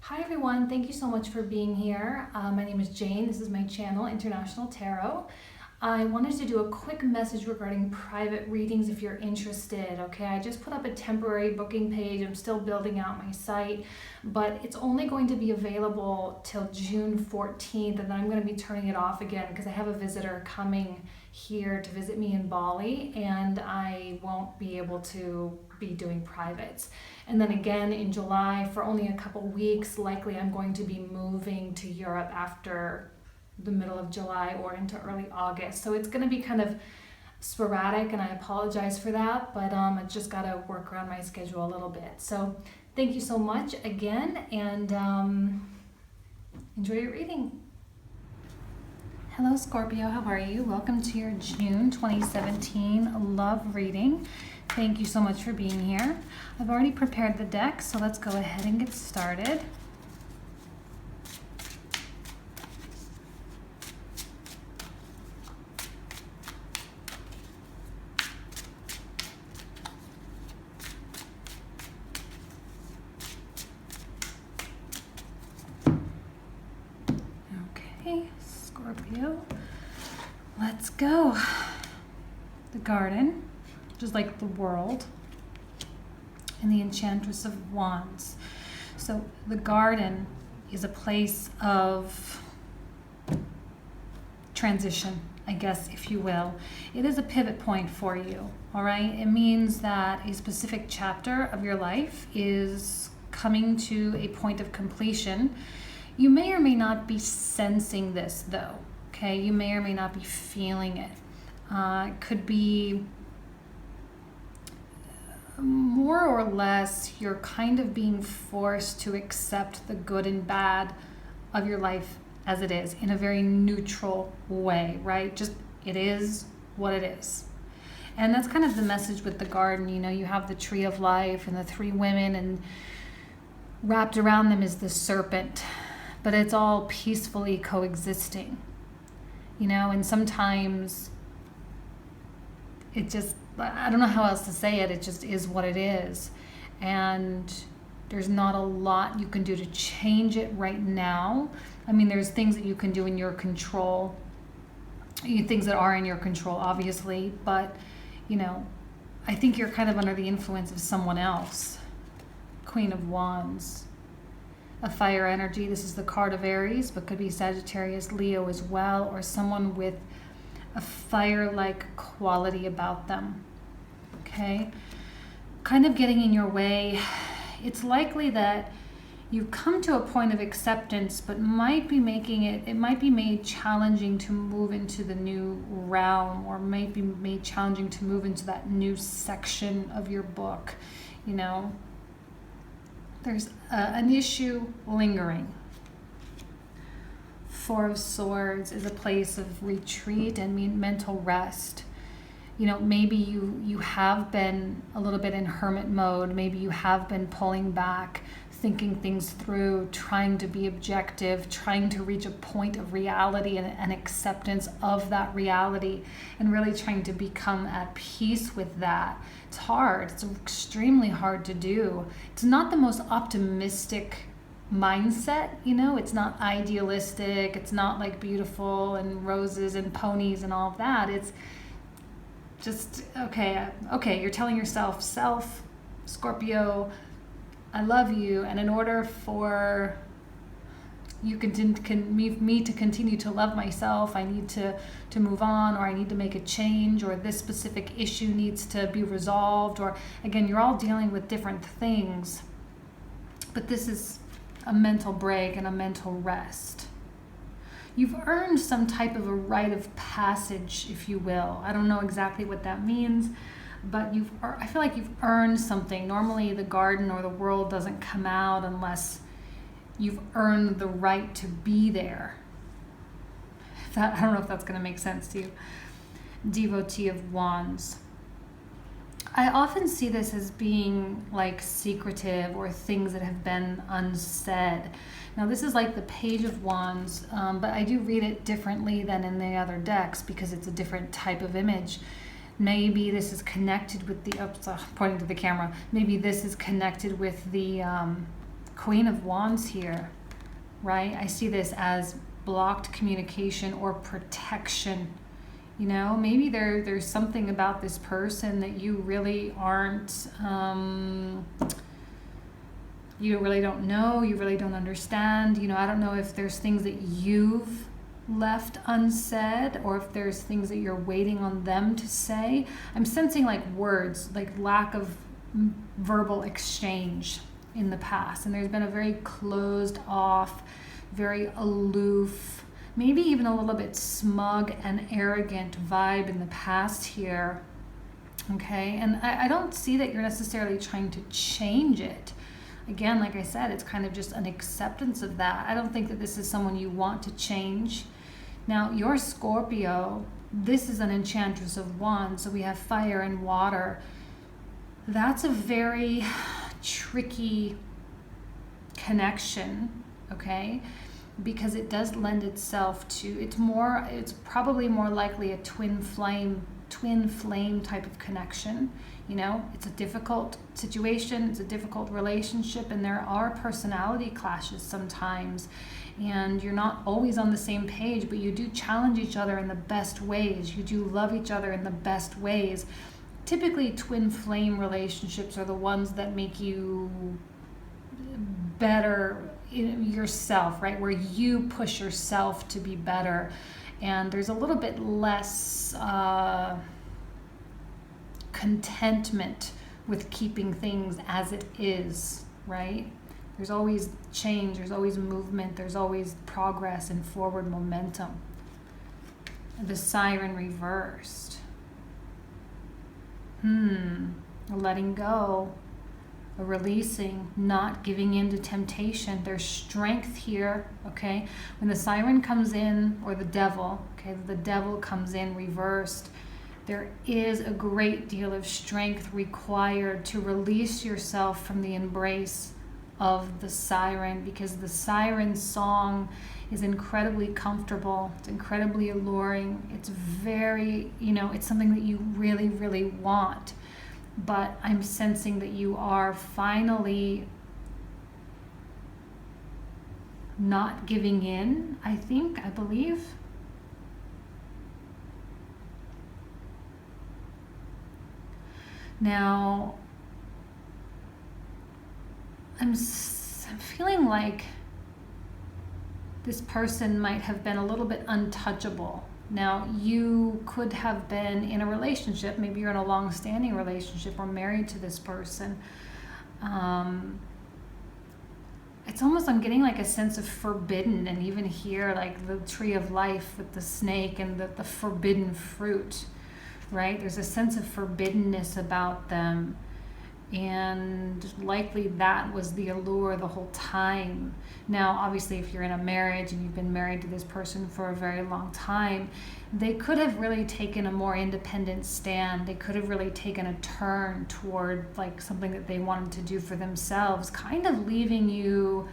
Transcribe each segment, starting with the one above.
Hi everyone, thank you so much for being here. My name is Jane, this is my channel, International Tarot. I wanted to do a quick message regarding private readings if you're interested, okay? I just put up a temporary booking page, I'm still building out my site, but it's only going to be available till June 14th, and then I'm going to be turning it off again because I have a visitor coming here to visit me in Bali, and I won't be able to be doing privates. And then again in July for only a couple weeks. Likely I'm going to be moving to Europe after the middle of July or into early August. So it's going to be kind of sporadic, and I apologize for that, but I just got to work around my schedule a little bit. So thank you so much again, and enjoy your reading. Hello Scorpio, how are you? Welcome to your June 2017 love reading. Thank you so much for being here. I've already prepared the deck, so let's go ahead and get started. Okay, Scorpio, let's go. The Garden, just like the World, and the Enchantress of Wands. So the Garden is a place of transition, I guess, if you will. It is a pivot point for you, all right? It means that a specific chapter of your life is coming to a point of completion. You may or may not be sensing this, though, okay? You may or may not be feeling it. It could be more or less you're kind of being forced to accept the good and bad of your life as it is in a very neutral way, right? Just it is what it is. And that's kind of the message with the Garden. You know, you have the tree of life and the three women, and wrapped around them is the serpent, but it's all peacefully coexisting, you know. And sometimes it just, I don't know how else to say it. It just is what it is. And there's not a lot you can do to change it right now. I mean, there's things that you can do in your control, things that are in your control, obviously. But, you know, I think you're kind of under the influence of someone else. Queen of Wands. A fire energy. This is the card of Aries, but could be Sagittarius, Leo as well, or someone with a fire-like quality about them, okay? Kind of getting in your way. It's likely that you come to a point of acceptance, but might be making it might be made challenging to move into the new realm, or might be made challenging to move into that new section of your book, you know? There's an issue lingering. Four of Swords is a place of retreat and mental rest. You know, maybe you have been a little bit in hermit mode. Maybe you have been pulling back, thinking things through, trying to be objective, trying to reach a point of reality and acceptance of that reality, and really trying to become at peace with that. It's hard. It's extremely hard to do. It's not the most optimistic mindset, you know. It's not idealistic. It's not like beautiful and roses and ponies and all of that. It's just okay, you're telling yourself, Scorpio, I love you, and in order for me to continue to love myself, I need to move on, or I need to make a change, or this specific issue needs to be resolved, or again, you're all dealing with different things, but this is a mental break and a mental rest. You've earned some type of a rite of passage, if you will. I don't know exactly what that means, but I feel like you've earned something. Normally the Garden or the World doesn't come out unless you've earned the right to be there. I don't know if that's going to make sense to you. Devotee of Wands. I often see this as being like secretive, or things that have been unsaid. Now this is like the Page of Wands, but I do read it differently than in the other decks because it's a different type of image. Maybe this is connected with the, pointing to the camera, maybe this is connected with the Queen of Wands here, right? I see this as blocked communication or protection. You know, maybe there's something about this person that you really aren't, you really don't know, you really don't understand. You know, I don't know if there's things that you've left unsaid or if there's things that you're waiting on them to say. I'm sensing like words, like lack of verbal exchange in the past. And there's been a very closed off, very aloof, maybe even a little bit smug and arrogant vibe in the past here. Okay, and I don't see that you're necessarily trying to change it. Again, like I said, it's kind of just an acceptance of that. I don't think that this is someone you want to change. Now, your Scorpio, this is an Enchantress of Wands, so we have fire and water. That's a very tricky connection, okay? Because it does lend itself to, it's probably more likely a twin flame type of connection. You know, it's a difficult situation, it's a difficult relationship, and there are personality clashes sometimes, and you're not always on the same page, but you do challenge each other in the best ways. You do love each other in the best ways. Typically, twin flame relationships are the ones that make you better yourself, right? Where you push yourself to be better. And there's a little bit less contentment with keeping things as it is, right? There's always change, there's always movement, there's always progress and forward momentum. The Siren reversed. A letting go, a releasing, not giving in to temptation. There's strength here, okay? When the Siren comes in, or the devil, okay, the devil comes in reversed, there is a great deal of strength required to release yourself from the embrace of the Siren, because the Siren song is incredibly comfortable. It's incredibly alluring. It's very, you know, it's something that you really, really want. But I'm sensing that you are finally not giving in, I believe. Now, I'm feeling like this person might have been a little bit untouchable. Now, you could have been in a relationship, maybe you're in a long-standing relationship or married to this person. It's almost, I'm getting like a sense of forbidden, and even here, like the tree of life with the snake and the forbidden fruit, right? There's a sense of forbiddenness about them. And likely that was the allure the whole time. Now, obviously, if you're in a marriage and you've been married to this person for a very long time, they could have really taken a more independent stand. They could have really taken a turn toward like something that they wanted to do for themselves, kind of leaving you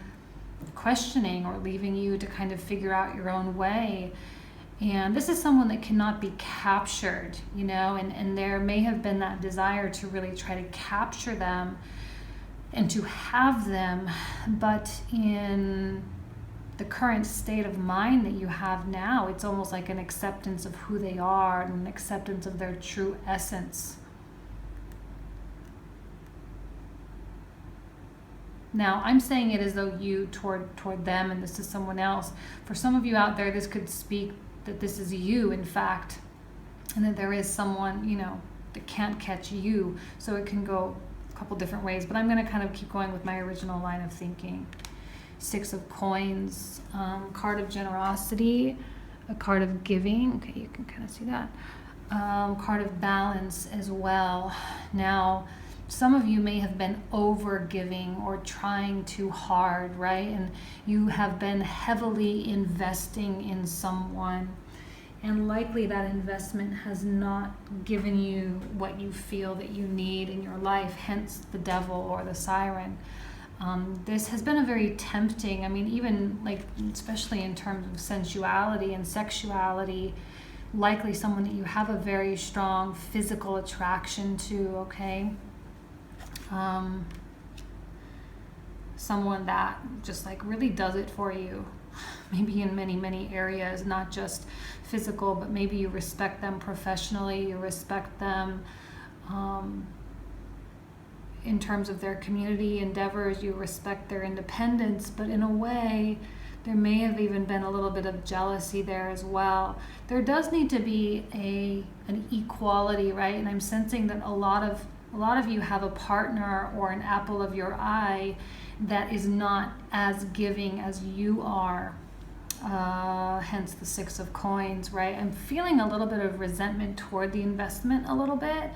questioning or leaving you to kind of figure out your own way. And this is someone that cannot be captured, you know, and there may have been that desire to really try to capture them and to have them, but in the current state of mind that you have now, it's almost like an acceptance of who they are and an acceptance of their true essence. Now, I'm saying it as though you toward them, and this is someone else. For some of you out there, this could speak that this is you, in fact, and that there is someone, you know, that can't catch you. So it can go a couple different ways, but I'm going to kind of keep going with my original line of thinking. 6 of Coins, card of generosity, a card of giving. Okay, you can kind of see that. Card of balance as well. Now, some of you may have been over giving or trying too hard, right? And you have been heavily investing in someone, and likely that investment has not given you what you feel that you need in your life, hence the devil or the siren. This has been a very tempting, I mean, even like, especially in terms of sensuality and sexuality, likely someone that you have a very strong physical attraction to, okay? someone that just like really does it for you. Maybe in many, many areas, not just physical, but maybe you respect them professionally, you respect them in terms of their community endeavors, you respect their independence, but in a way, there may have even been a little bit of jealousy there as well. There does need to be an equality, right? And I'm sensing that a lot of you have a partner or an apple of your eye that is not as giving as you are. Hence the Six of Coins, right? I'm feeling a little bit of resentment toward the investment a little bit,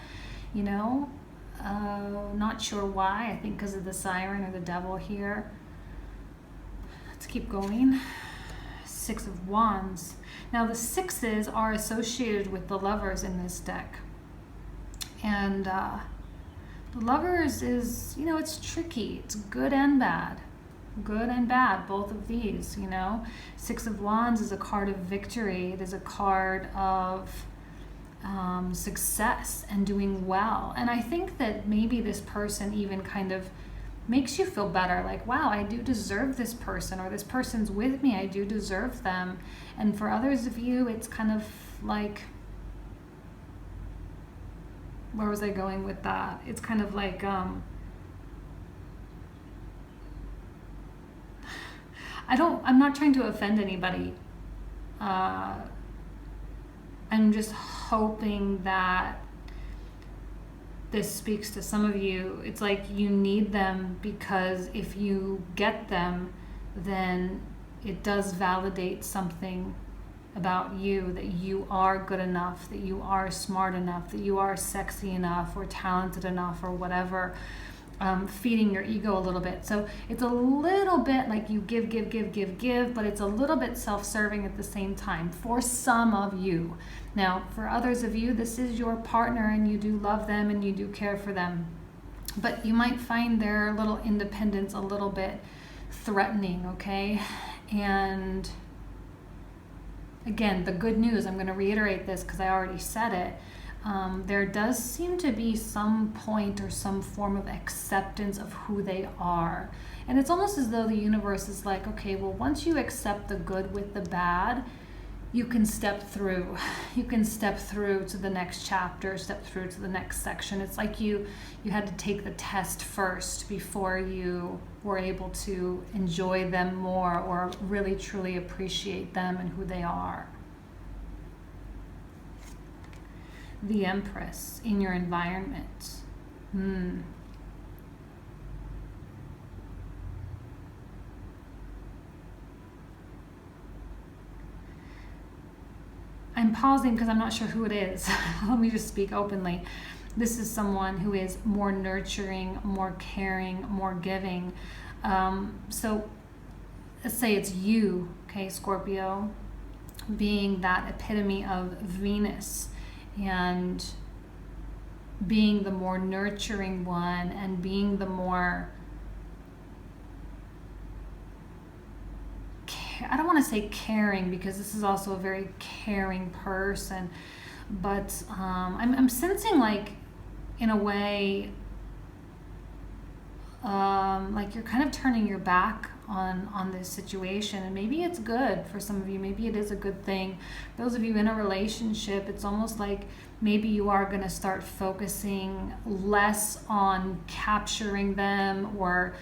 you know? Not sure why. I think because of the Siren or the Devil here. Let's keep going. Six of Wands. Now the sixes are associated with the Lovers in this deck. And the Lovers is, you know, it's tricky. It's good and bad. Good and bad, both of these, you know. Six of Wands is a card of victory. It is a card of success and doing well. And I think that maybe this person even kind of makes you feel better, like, wow, I do deserve this person, or this person's with me, I do deserve them. And for others of you, it's kind of like, where was I going with that? It's kind of like, I'm not trying to offend anybody. I'm just hoping that this speaks to some of you. It's like you need them, because if you get them, then it does validate something about you, that you are good enough, that you are smart enough, that you are sexy enough or talented enough or whatever. Feeding your ego a little bit. So it's a little bit like you give, but it's a little bit self-serving at the same time for some of you. Now, for others of you, this is your partner and you do love them and you do care for them. But you might find their little independence a little bit threatening, okay? And again, the good news, I'm going to reiterate this because I already said it. There does seem to be some point or some form of acceptance of who they are. And it's almost as though the universe is like, okay, well, once you accept the good with the bad, you can step through. You can step through to the next chapter, step through to the next section. It's like you had to take the test first before you were able to enjoy them more or really truly appreciate them and who they are. The Empress in your environment. I'm pausing because I'm not sure who it is. Let me just speak openly. This is someone who is more nurturing, more caring, more giving. So let's say it's you, okay, Scorpio, being that epitome of Venus, and being the more nurturing one and being the more, I don't want to say caring, because this is also a very caring person, but I'm sensing like, in a way, like you're kind of turning your back on this situation, and maybe it's good for some of you. Maybe it is a good thing. Those of you in a relationship, it's almost like maybe you are going to start focusing less on capturing them, or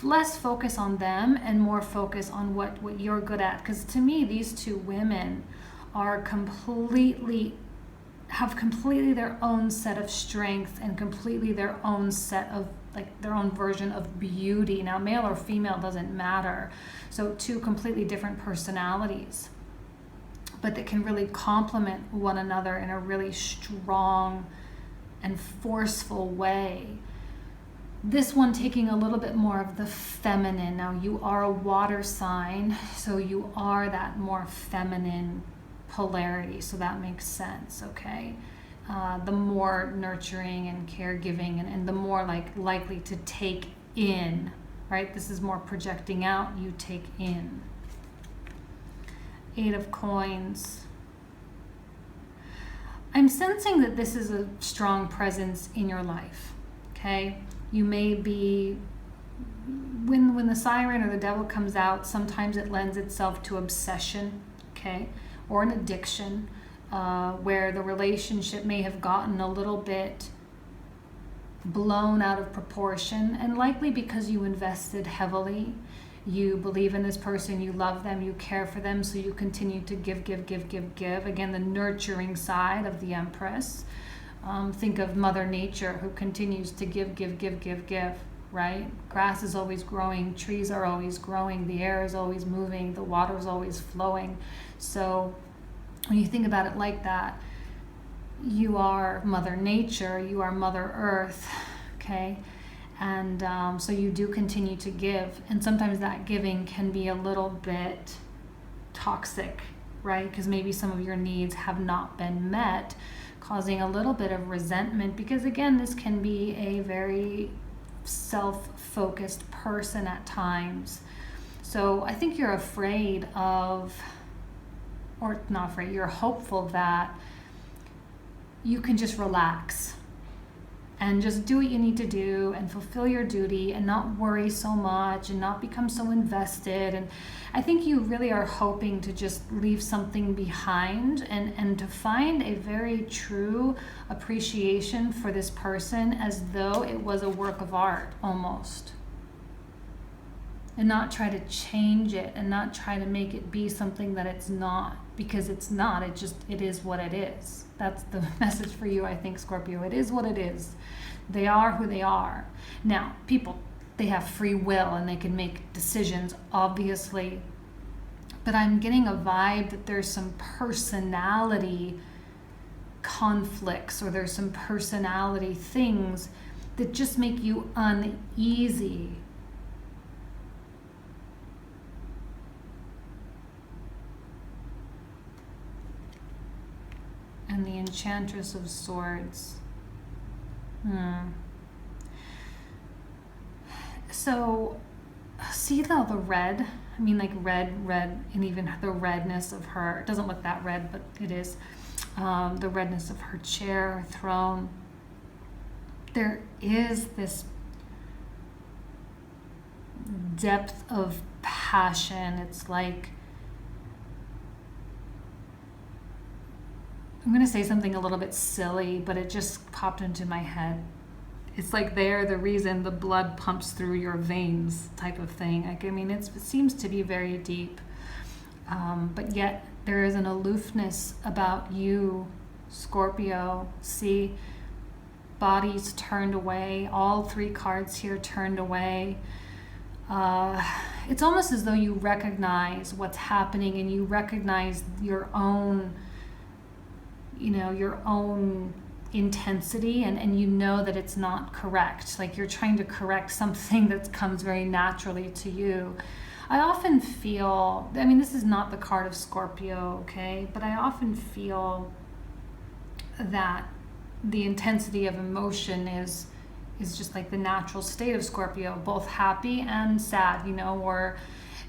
less focus on them and more focus on what you're good at. Because to me, these two women are have completely their own set of strengths and completely their own set of, like, their own version of beauty. Now, male or female doesn't matter. So two completely different personalities, but that can really complement one another in a really strong and forceful way. This one taking a little bit more of the feminine. Now, you are a water sign, so you are that more feminine polarity, so that makes sense, okay? The more nurturing and caregiving, and the more likely to take in, right? This is more projecting out, you take in. Eight of Coins. I'm sensing that this is a strong presence in your life, okay? You may be when the siren or the devil comes out, sometimes it lends itself to obsession, okay, or an addiction, where the relationship may have gotten a little bit blown out of proportion, and likely because you invested heavily. You believe in this person, you love them, you care for them, so you continue to give. Again, the nurturing side of the Empress. Think of Mother Nature, who continues to give, right? Grass is always growing, trees are always growing, the air is always moving, the water is always flowing. So when you think about it like that, you are Mother Nature, you are Mother Earth, okay? And so you do continue to give. And sometimes that giving can be a little bit toxic, right? Because maybe some of your needs have not been met, causing a little bit of resentment. Because again, this can be a very self-focused person at times. So I think you're afraid of, or not afraid, you're hopeful that you can just relax and just do what you need to do and fulfill your duty and not worry so much and not become so invested. And I think you really are hoping to just leave something behind and to find a very true appreciation for this person, as though it was a work of art almost. And not try to change it and not try to make it be something that it's not, because it's not. It is what it is. That's the message for you, I think, Scorpio. It is what it is. They are who they are. Now, people, they have free will and they can make decisions, obviously. But I'm getting a vibe that there's some personality conflicts, or there's some personality things that just make you uneasy. And the Enchantress of Swords. So, see the red? I mean, like red, and even the redness of her. It doesn't look that red, but it is. The redness of her chair, her throne. There is this depth of passion. It's like, I'm going to say something a little bit silly, but it just popped into my head. It's like they're the reason the blood pumps through your veins, type of thing. Like, I mean, it seems to be very deep. But yet there is an aloofness about you, Scorpio. See, bodies turned away. All three cards here turned away. It's almost as though you recognize what's happening, and you recognize your own intensity, and you know that it's not correct. Like you're trying to correct something that comes very naturally to you. I often feel, I mean, this is not the card of Scorpio, okay? But I often feel that the intensity of emotion is just like the natural state of Scorpio, both happy and sad, or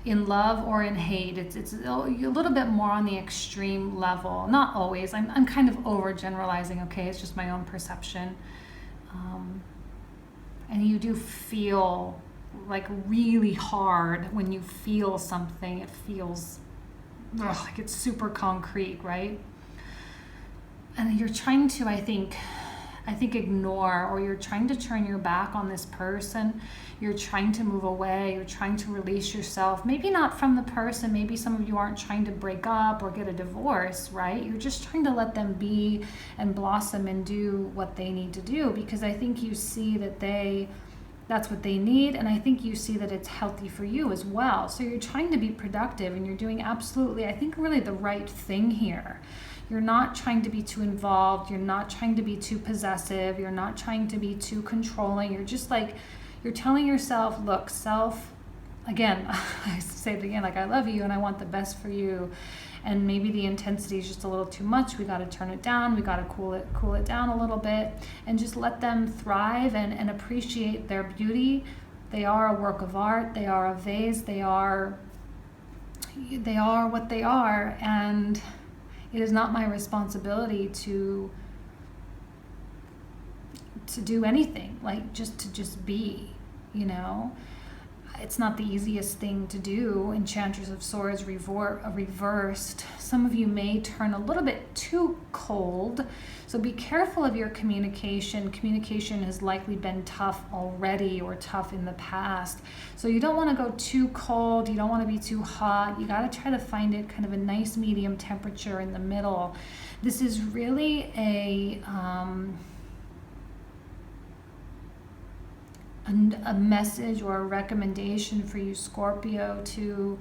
in love or in hate. It's a little bit more on the extreme level. Not always. I'm kind of overgeneralizing, okay? It's just my own perception. And you do feel like really hard when you feel something. It feels like it's super concrete, right? And you're trying to, I think ignore, or you're trying to turn your back on this person. You're trying to move away. You're trying to release yourself. Maybe not from the person. Maybe some of you aren't trying to break up or get a divorce, right? You're just trying to let them be and blossom and do what they need to do, because I think you see that that's what they need, and I think you see that it's healthy for you as well. So you're trying to be productive, and you're doing absolutely, I think, really the right thing here. You're not trying to be too involved. You're not trying to be too possessive. You're not trying to be too controlling. You're just like, you're telling yourself, look, again, I say it again, like, I love you and I want the best for you. And maybe the intensity is just a little too much. We got to turn it down. We got to cool it down a little bit, and just let them thrive and appreciate their beauty. They are a work of art. They are a vase. They are what they are. And it is not my responsibility to do anything, like just to be, it's not the easiest thing to do. Enchantress of Swords reversed. Some of you may turn a little bit too cold. So be careful of your communication. Communication has likely been tough already or tough in the past. So you don't want to go too cold. You don't want to be too hot. You got to try to find it kind of a nice medium temperature in the middle. This is really a message or a recommendation for you, Scorpio, to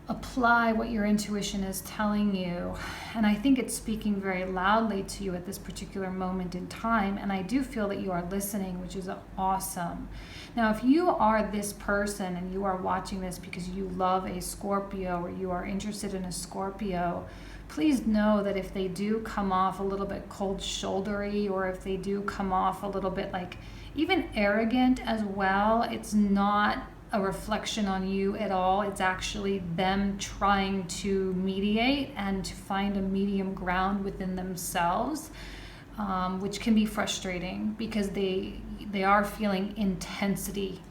apply what your intuition is telling you. And I think it's speaking very loudly to you at this particular moment in time. And I do feel that you are listening, which is awesome. Now, if you are this person and you are watching this because you love a Scorpio or you are interested in a Scorpio, please know that if they do come off a little bit cold shouldery, or if they do come off a little bit like even arrogant as well, it's not a reflection on you at all. It's actually them trying to mediate and to find a medium ground within themselves, which can be frustrating because they are feeling intensity.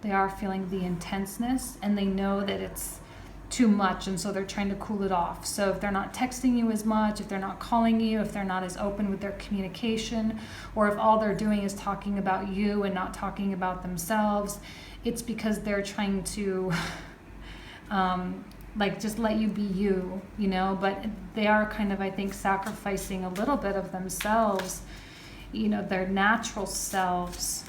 They are feeling the intenseness, and they know that it's too much, and so they're trying to cool it off. So if they're not texting you as much, if they're not calling you, if they're not as open with their communication, or if all they're doing is talking about you and not talking about themselves, it's because they're trying to like just let you be you, you know, but they are kind of, I think, sacrificing a little bit of themselves, you know, their natural selves,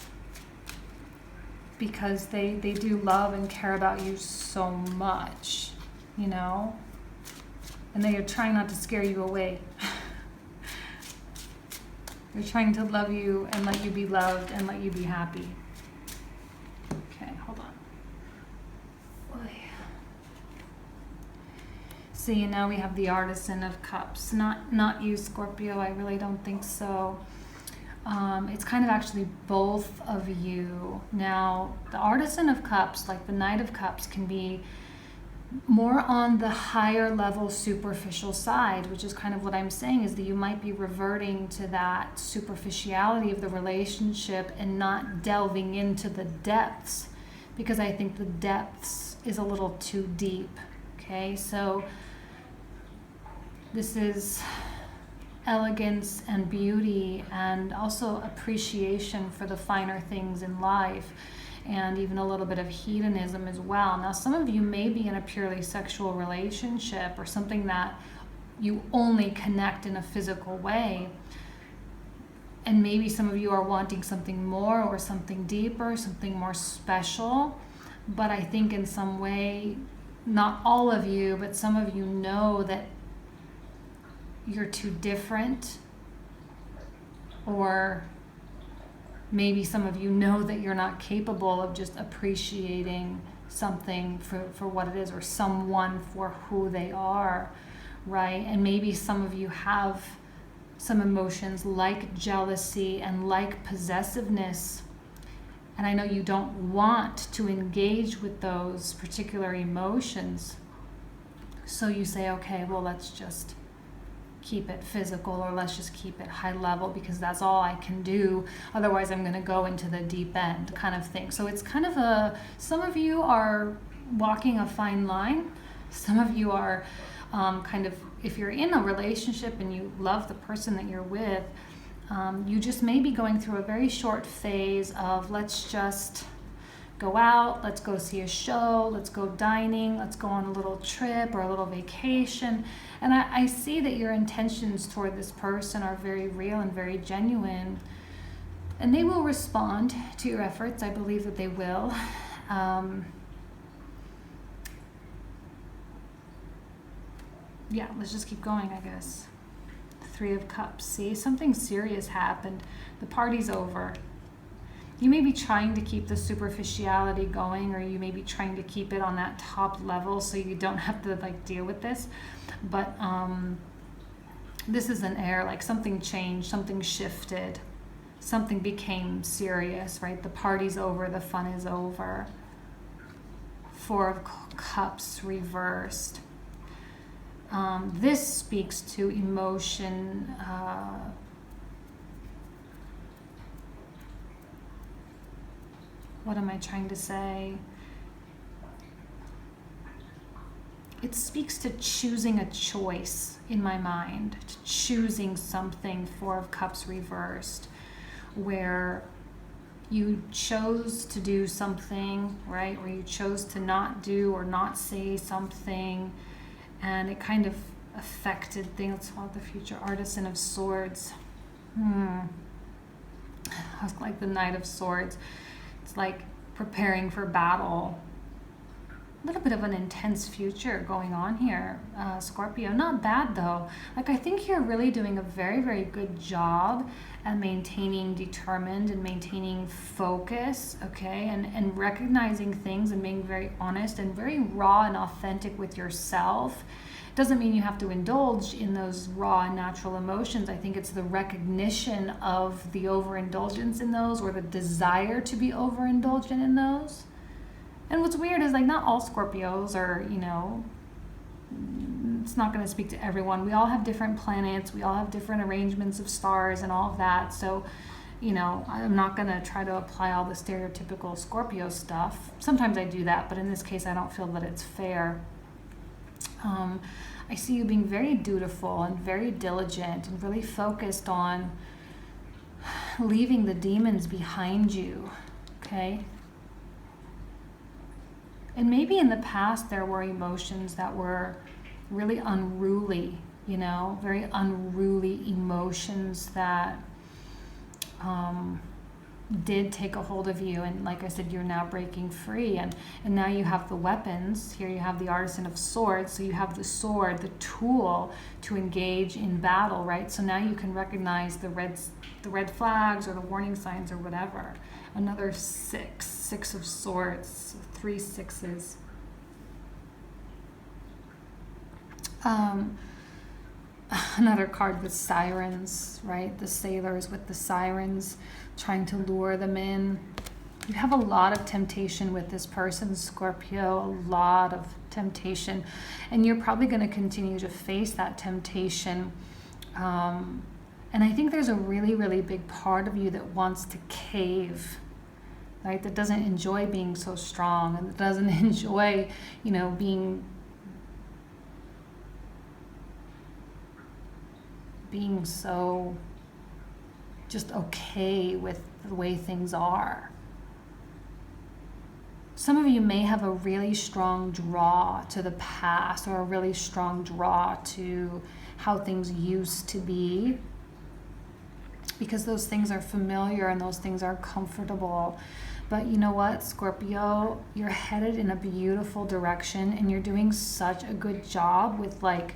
because they do love and care about you so much, you know, and they are trying not to scare you away. They're trying to love you and let you be loved and let you be happy. Okay, hold on. Oy. See, now we have the Artisan of Cups. Not you, Scorpio. I really don't think so. It's kind of actually both of you. Now, the Artisan of Cups, like the Knight of Cups, can be more on the higher level superficial side, which is kind of what I'm saying, is that you might be reverting to that superficiality of the relationship and not delving into the depths, because I think the depths is a little too deep. Okay, so this is elegance and beauty, and also appreciation for the finer things in life, and even a little bit of hedonism as well. Now, some of you may be in a purely sexual relationship, or something that you only connect in a physical way, and maybe some of you are wanting something more, or something deeper, something more special. But I think in some way, not all of you, but some of you know that you're too different, or maybe some of you know that you're not capable of just appreciating something for what it is, or someone for who they are, right? And maybe some of you have some emotions like jealousy and like possessiveness, and I know you don't want to engage with those particular emotions, so you say, okay, well, let's just keep it physical, or let's just keep it high level, because that's all I can do. Otherwise, I'm going to go into the deep end kind of thing. So it's kind of some of you are walking a fine line. Some of you are kind of, if you're in a relationship and you love the person that you're with, you just may be going through a very short phase of, let's just go out, let's go see a show, let's go dining, let's go on a little trip or a little vacation. And I see that your intentions toward this person are very real and very genuine. And they will respond to your efforts. I believe that they will. Yeah, let's just keep going, I guess. Three of Cups. See, something serious happened. The party's over. You may be trying to keep the superficiality going, or you may be trying to keep it on that top level so you don't have to like deal with this. But this is an air, like something changed, something shifted, something became serious, right? The party's over, the fun is over. Four of Cups reversed. This speaks to emotion, what am I trying to say? It speaks to choosing a choice in my mind, to choosing something. Four of Cups reversed, where you chose to do something, right? Where you chose to not do or not say something, and it kind of affected things. What the future? Artisan of Swords. It's like the Knight of Swords. It's like preparing for battle. A little bit of an intense future going on here, Scorpio. Not bad though. Like, I think you're really doing a very, very good job at maintaining determined and maintaining focus, okay? And recognizing things and being very honest and very raw and authentic with yourself. Doesn't mean you have to indulge in those raw and natural emotions. I think it's the recognition of the overindulgence in those, or the desire to be overindulgent in those. And what's weird is, like, not all Scorpios are, you know, it's not going to speak to everyone. We all have different planets. We all have different arrangements of stars and all of that. So, you know, I'm not going to try to apply all the stereotypical Scorpio stuff. Sometimes I do that, but in this case, I don't feel that it's fair. I see you being very dutiful and very diligent and really focused on leaving the demons behind you, okay? And maybe in the past there were emotions that were really unruly, you know, very unruly emotions that did take a hold of you. And like I said, you're now breaking free, and now you have the weapons. Here you have the Artisan of Swords, so you have the sword, the tool to engage in battle, right? So now you can recognize the red flags or the warning signs or whatever. Another six of Swords, 3 sixes. Another card with sirens, right? The sailors with the sirens trying to lure them in. You have a lot of temptation with this person, Scorpio, a lot of temptation. And you're probably going to continue to face that temptation. And I think there's a really, really big part of you that wants to cave, right? That doesn't enjoy being so strong, and that doesn't enjoy, you know, being so just okay with the way things are. Some of you may have a really strong draw to the past, or a really strong draw to how things used to be, because those things are familiar and those things are comfortable. But you know what, Scorpio, you're headed in a beautiful direction, and you're doing such a good job with, like,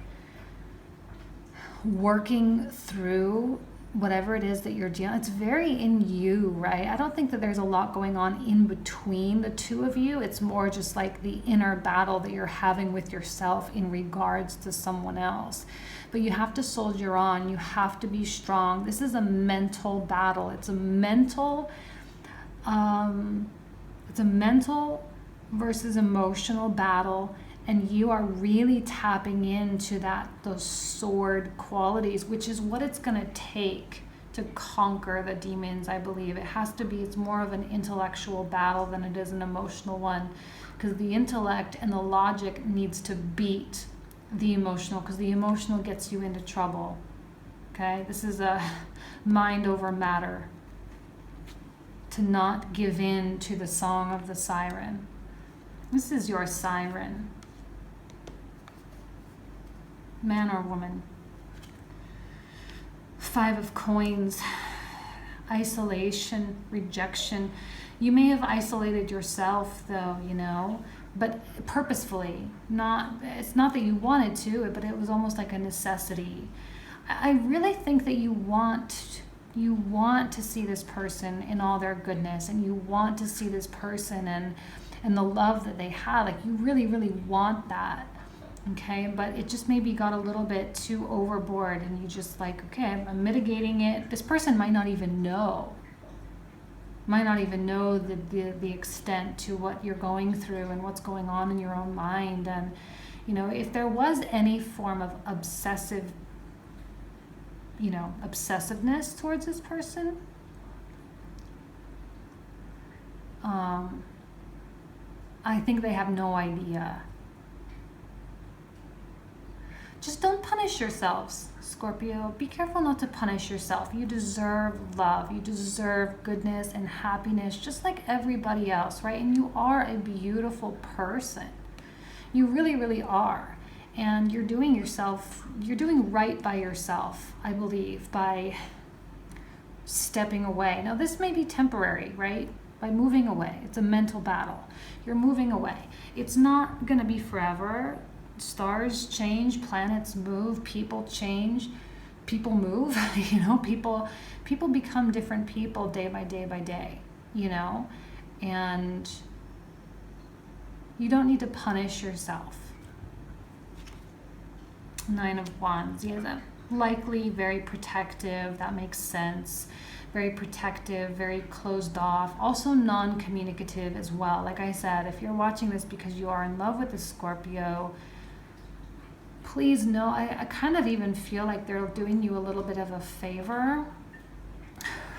working through whatever it is that you're dealing. It's very in you, right? I don't think that there's a lot going on in between the two of you. It's more just like the inner battle that you're having with yourself in regards to someone else. But you have to soldier on. You have to be strong. This is a mental battle. It's a mental versus emotional battle. And you are really tapping into those sword qualities, which is what it's going to take to conquer the demons, I believe. It's more of an intellectual battle than it is an emotional one, because the intellect and the logic needs to beat the emotional, because the emotional gets you into trouble. Okay? This is a mind over matter. To not give in to the song of the siren. This is your siren. Man or woman. 5 of Coins. Isolation, rejection. You may have isolated yourself, though, you know, but purposefully. It's not that you wanted to, but it was almost like a necessity. I really think that you want to see this person in all their goodness, and you want to see this person and the love that they have. Like, you really, really want that. Okay, but it just maybe got a little bit too overboard, and you just like, okay, I'm mitigating it. This person might not even know the extent to what you're going through and what's going on in your own mind. And, you know, if there was any form of obsessiveness towards this person, I think they have no idea. Just don't punish yourselves, Scorpio. Be careful not to punish yourself. You deserve love. You deserve goodness and happiness just like everybody else, right? And you are a beautiful person. You really, really are. And you're doing right by yourself, I believe, by stepping away. Now, this may be temporary, right? By moving away. It's a mental battle. You're moving away. It's not going to be forever. Stars change, planets move, people change, people move, people become different people day by day by day, and you don't need to punish yourself. 9 of Wands, likely very protective, that makes sense. Very protective, very closed off, also non-communicative as well. Like I said, if you're watching this because you are in love with a Scorpio, please know, I kind of even feel like they're doing you a little bit of a favor,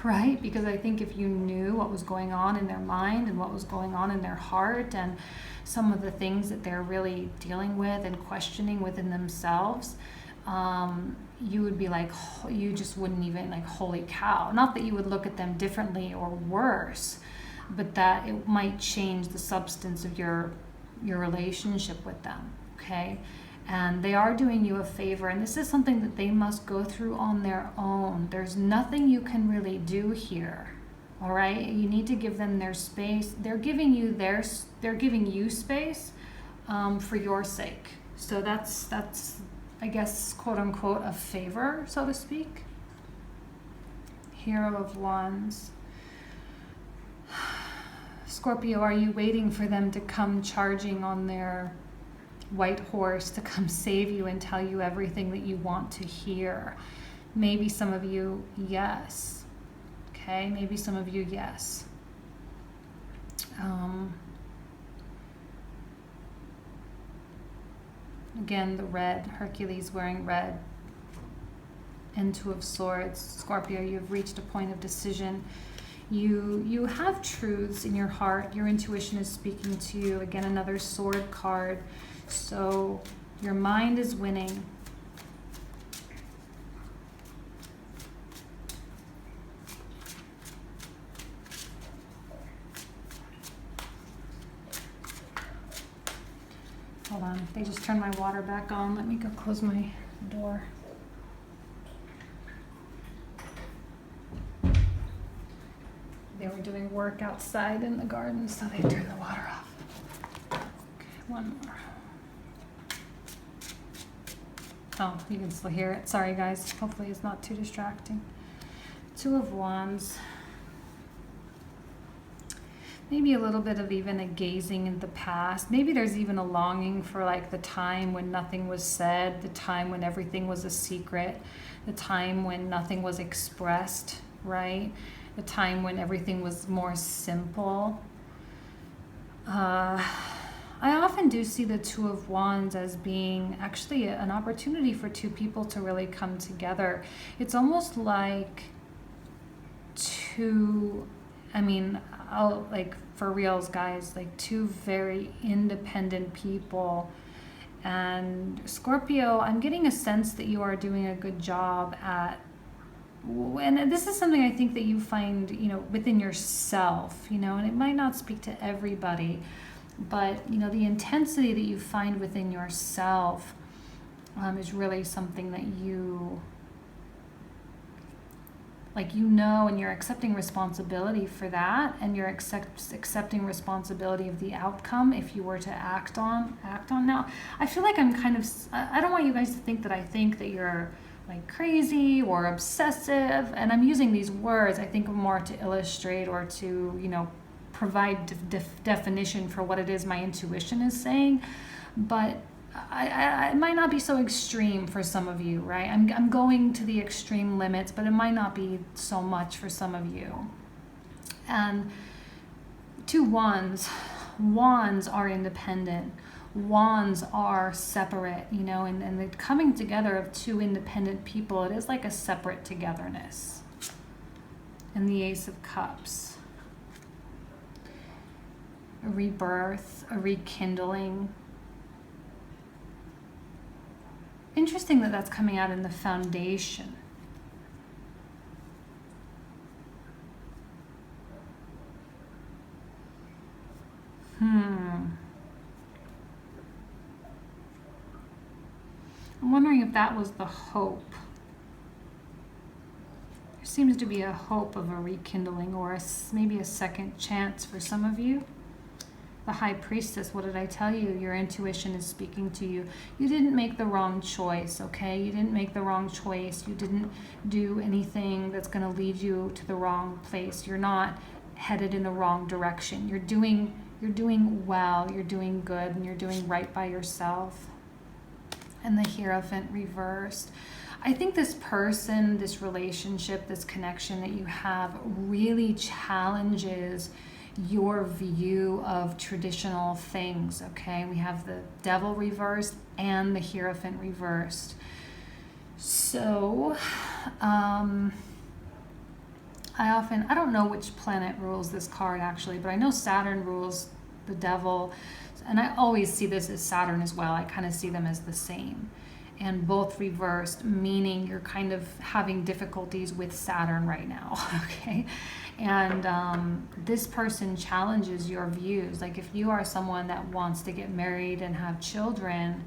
right? Because I think if you knew what was going on in their mind and what was going on in their heart and some of the things that they're really dealing with and questioning within themselves, you would be like, you just wouldn't even like, holy cow. Not that you would look at them differently or worse, but that it might change the substance of your relationship with them, okay? And they are doing you a favor, and this is something that they must go through on their own. There's nothing you can really do here, all right? You need to give them their space. They're giving you space for your sake. So that's I guess, quote unquote, a favor, so to speak. Hero of Wands. Scorpio, are you waiting for them to come charging on their white horse to come save you and tell you everything that you want to hear? Maybe some of you, yes. Okay, maybe some of you, yes. Again, the red, Hercules wearing red, and 2 of Swords. Scorpio, you've reached a point of decision. You have truths in your heart. Your intuition is speaking to you. Again, another sword card. So your mind is winning. Hold on, they just turned my water back on. Let me go close my door. They were doing work outside in the garden, so they turned the water off. Okay, one more. Oh, you can still hear it. Sorry, guys. Hopefully it's not too distracting. 2 of Wands. Maybe a little bit of even a gazing in the past. Maybe there's even a longing for like the time when nothing was said, the time when everything was a secret, the time when nothing was expressed, right? The time when everything was more simple. I often do see the 2 of Wands as being actually an opportunity for 2 people to really come together. It's almost like for reals, guys, like 2 very independent people. And Scorpio, I'm getting a sense that you are doing a good job at, and this is something I think that you find, within yourself, and it might not speak to everybody, but, the intensity that you find within yourself is really something that you, and you're accepting responsibility for that, and you're accepting responsibility of the outcome if you were to act on. Now, I feel like I'm kind of, I don't want you guys to think that I think that you're like crazy or obsessive, and I'm using these words, I think, more to illustrate or to, provide definition for what it is my intuition is saying, but it might not be so extreme for some of you, right? I'm going to the extreme limits, but it might not be so much for some of you. And 2 Wands are independent. Wands are separate, and the coming together of 2 independent people, it is like a separate togetherness. And the Ace of Cups. a rebirth, a rekindling. Interesting that that's coming out in the foundation. I'm wondering if that was the hope. There seems to be a hope of a rekindling or maybe a second chance for some of you. The High Priestess, what did I tell you? Your intuition is speaking to you. You didn't make the wrong choice, okay? You didn't make the wrong choice. You didn't do anything that's going to lead you to the wrong place. You're not headed in the wrong direction. You're doing well, you're doing good, and you're doing right by yourself. And the Hierophant reversed. I think this person, this relationship, this connection that you have really challenges your view of traditional things, okay? We have the Devil reversed and the Hierophant reversed. So, I don't know which planet rules this card actually, but I know Saturn rules the Devil, and I always see this as Saturn as well. I kind of see them as the same. And both reversed, meaning you're kind of having difficulties with Saturn right now, okay? And this person challenges your views. Like if you are someone that wants to get married and have children,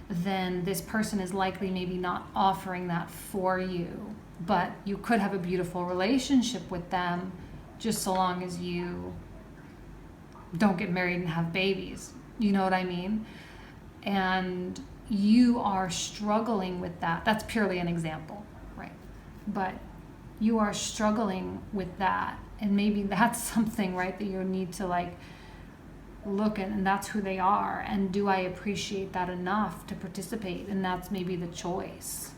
then this person is likely maybe not offering that for you. But you could have a beautiful relationship with them just so long as you don't get married and have babies. You know what I mean? And you are struggling with that. That's purely an example, right? But you are struggling with that. And maybe that's something, right, that you need to like look at, and that's who they are. And do I appreciate that enough to participate? And that's maybe the choice.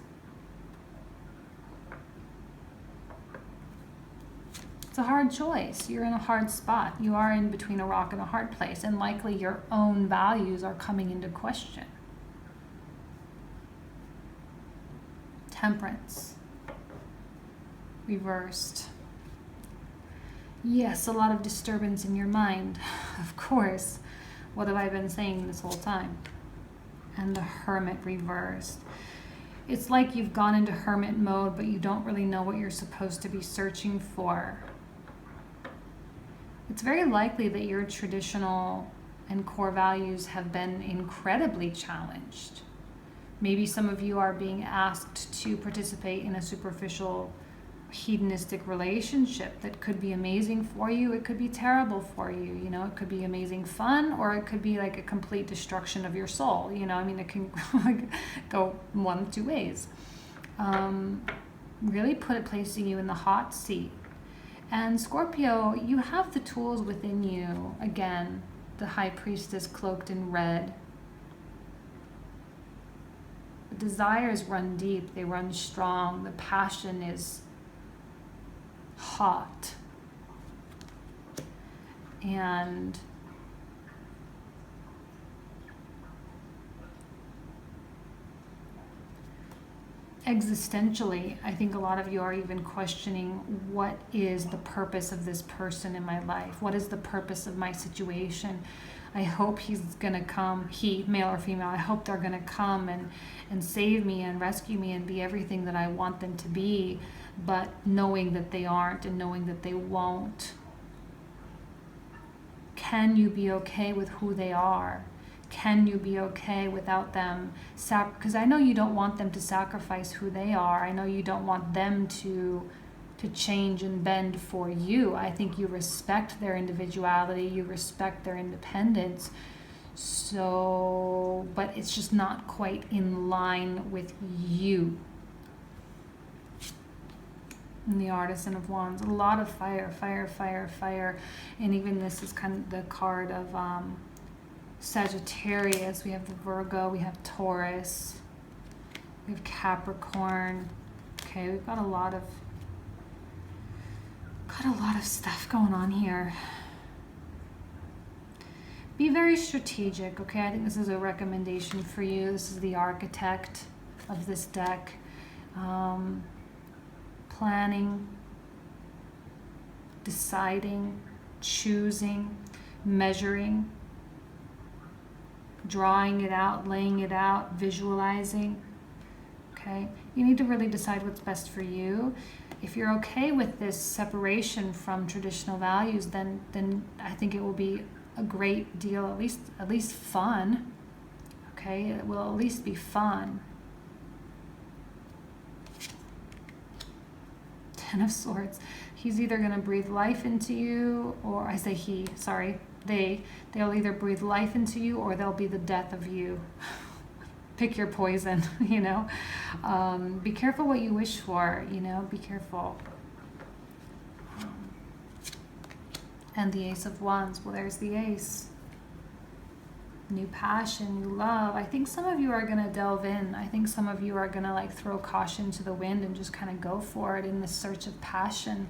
It's a hard choice. You're in a hard spot. You are in between a rock and a hard place, and likely your own values are coming into question. Temperance. Reversed. Yes, a lot of disturbance in your mind. Of course. What have I been saying this whole time? And the Hermit reversed. It's like you've gone into hermit mode, but you don't really know what you're supposed to be searching for. It's very likely that your traditional and core values have been incredibly challenged. Maybe some of you are being asked to participate in a superficial, hedonistic relationship that could be amazing for you. It could be terrible for you. You know, it could be amazing fun, or it could be like a complete destruction of your soul. You know, I mean, it can go one of two ways. Really placing you in the hot seat. And Scorpio, you have the tools within you. Again, the High Priestess cloaked in red. The desires run deep, they run strong. The passion is hot. And existentially, I think a lot of you are even questioning, what is the purpose of this person in my life? What is the purpose of my situation? I hope he's going to come, he, male or female, I hope they're going to come and save me and rescue me and be everything that I want them to be, but knowing that they aren't and knowing that they won't. Can you be okay with who they are? Can you be okay without them? Because I know you don't want them to sacrifice who they are. I know you don't want them to change and bend for you. I think you respect their individuality. You respect their independence. So, but it's just not quite in line with you. And the Artisan of Wands. A lot of fire, fire, fire, fire. And even this is kind of the card of Sagittarius. We have the Virgo, we have Taurus, we have Capricorn. Okay, we've got a lot of stuff going on here. Be very strategic, okay? I think this is a recommendation for you. This is the architect of this deck. Planning, deciding, choosing. measuring, drawing it out, laying it out, visualizing. Okay? You need to really decide what's best for you. If you're okay with this separation from traditional values, then I think it will be a great deal, at least fun. Okay? It will at least be fun. Ten of Swords. He's either going to breathe life into you, or I say he, sorry, they'll either breathe life into you or they'll be the death of you. Pick your poison, you know. Be careful what you wish for, you know, be careful. And the Ace of Wands, well, there's the Ace. New passion, new love. I think some of you are going to delve in. I think some of you are going to like throw caution to the wind and just kind of go for it in the search of passion.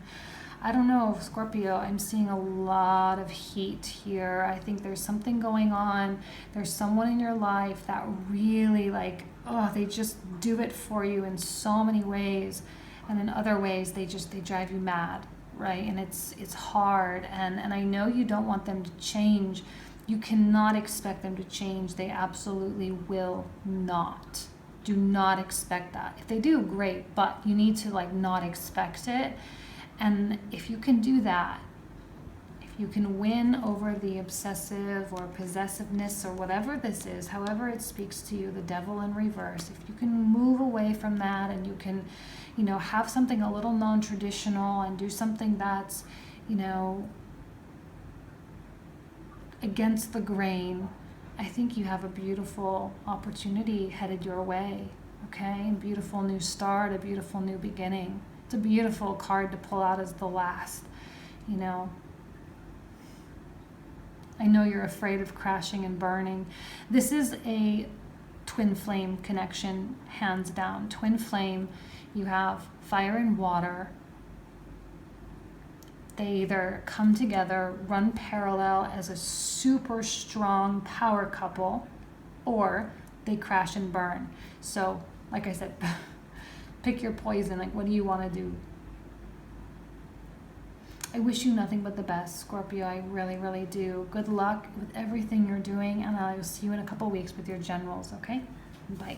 I don't know, Scorpio, I'm seeing a lot of heat here. I think there's something going on. There's someone in your life that really like, oh, they just do it for you in so many ways. And in other ways, they drive you mad, right? And it's hard. And I know you don't want them to change. You cannot expect them to change. They absolutely will not. Do not expect that. If they do, great, but you need to like not expect it. And if you can do that, if you can win over the obsessive or possessiveness or whatever this is, however it speaks to you, the devil in reverse, if you can move away from that and you can, you know, have something a little non-traditional and do something that's, you know, against the grain, I think you have a beautiful opportunity headed your way, okay? A beautiful new start, a beautiful new beginning. It's a beautiful card to pull out as the last, you know. I know you're afraid of crashing and burning. This is a twin flame connection, hands down. Twin flame, you have fire and water. They either come together, run parallel as a super strong power couple, or they crash and burn. So, like I said, pick your poison. Like, what do you want to do? I wish you nothing but the best, Scorpio. I really, really do. Good luck with everything you're doing, and I'll see you in a couple weeks with your generals, okay? Bye.